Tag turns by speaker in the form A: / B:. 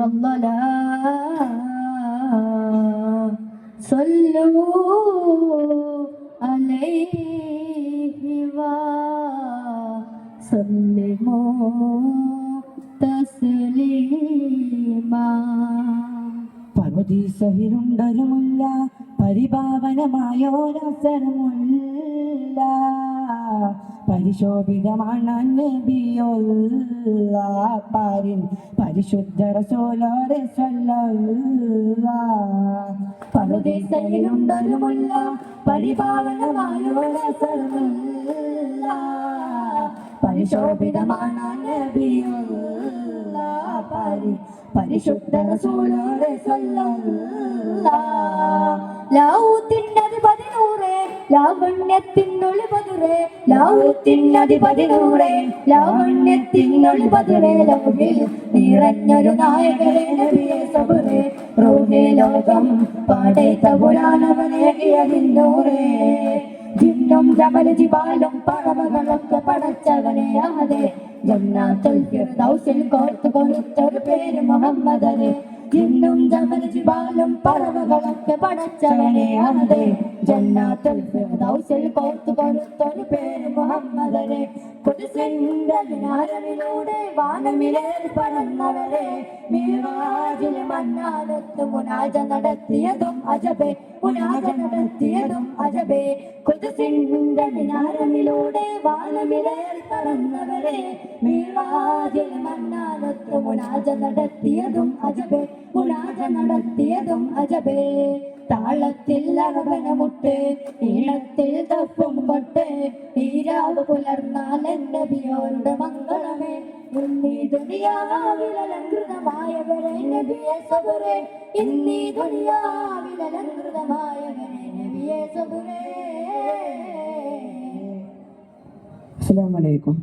A: الضلال صلوا عليه وسلموا تسليما.
B: പറുദീസയിലുണ്ടൊരുമുല്ല പരിപാവനമായോരസരമുല്ല പരിശോഭിതമാണ് നബിയുള്ള പാരിൻ പരിശുദ്ധ റസൂലോരെ സ്വല്ലല്ലാഹ്.
A: പറുദീസയിലുണ്ടൊരുമുല്ല പരിപാവനമായോരസരമുല്ല പരിശോഭിതമാണ് നബിയുള്ള പാരിൻ പരിശുദ്ധ റസൂലോരെ സ്വല്ലല്ലാഹ്. ലാഹൂത്തിനധിപതി നൂറേ ലാവണ്യത്തിനൊളിപതിറേ ലാഹൂത്തിനധിപതി നൂറേ ലാവണ്യത്തിനൊളിപതിറേ ലൗഹിൽ നിറഞ്ഞൊരു നായകരെ നബിയെ സബറേ റൂഹേ ലോകം പാടൈത്ത പുരാണവനേകിയതിന്നൂറേ ജിന്നും ജമൽ ജിബാലും പറവകളൊക്കെ പടച്ചവനെ അഹദേ ജന്നാത്തുൽ ഫിർദൗസിൽ കോർത്തു കൊടുത്തൊരു പേര് മുഹമ്മദനെ ജിന്നും ജമൽ ജിബാലും പറവകളൊക്കെ പടച്ചവനെ അഹദേ ജന്നാത്തുൽ ഫിർദൗസിൽ കോർത്തു കൊടുത്തൊരു പേര് മുഹമ്മദനെ ഖുദ്സിന്റെ മിനാരമിലൂടെ വാനമിലേറി പറന്നവരെ മിഅ്റാജിൽ മന്നാനത്ത് മുനാജ നടത്തിയതും അജബേ മുനാജ നടത്തിയതും അജബേ ഖുദ്സിന്റെ മിനാരമിലൂടെ വാനമിലേറി പറന്നവരെ മിഅ്റാജിൽ മന്നാനത്ത് മുനാജ നടത്തിയതും അജബേ മുനാജ നടത്തിയതും അജബേ താളത്തിൽ അറബനമുട്ട് ഈണത്തിൽ തപ്പും കൊട്ട് ഈരാവ് പുലർന്നാൽ നബിയോരുടെ മംഗളമേ ഇന്നീ ദുനിയാവിലലങ്കൃതമായവരെ നബിയെ സബറേ ഇന്നീ ദുനിയാവിലലങ്കൃതമായവരെ നബിയെ സബറേ.
B: അസ്സലാമു അലൈക്കും.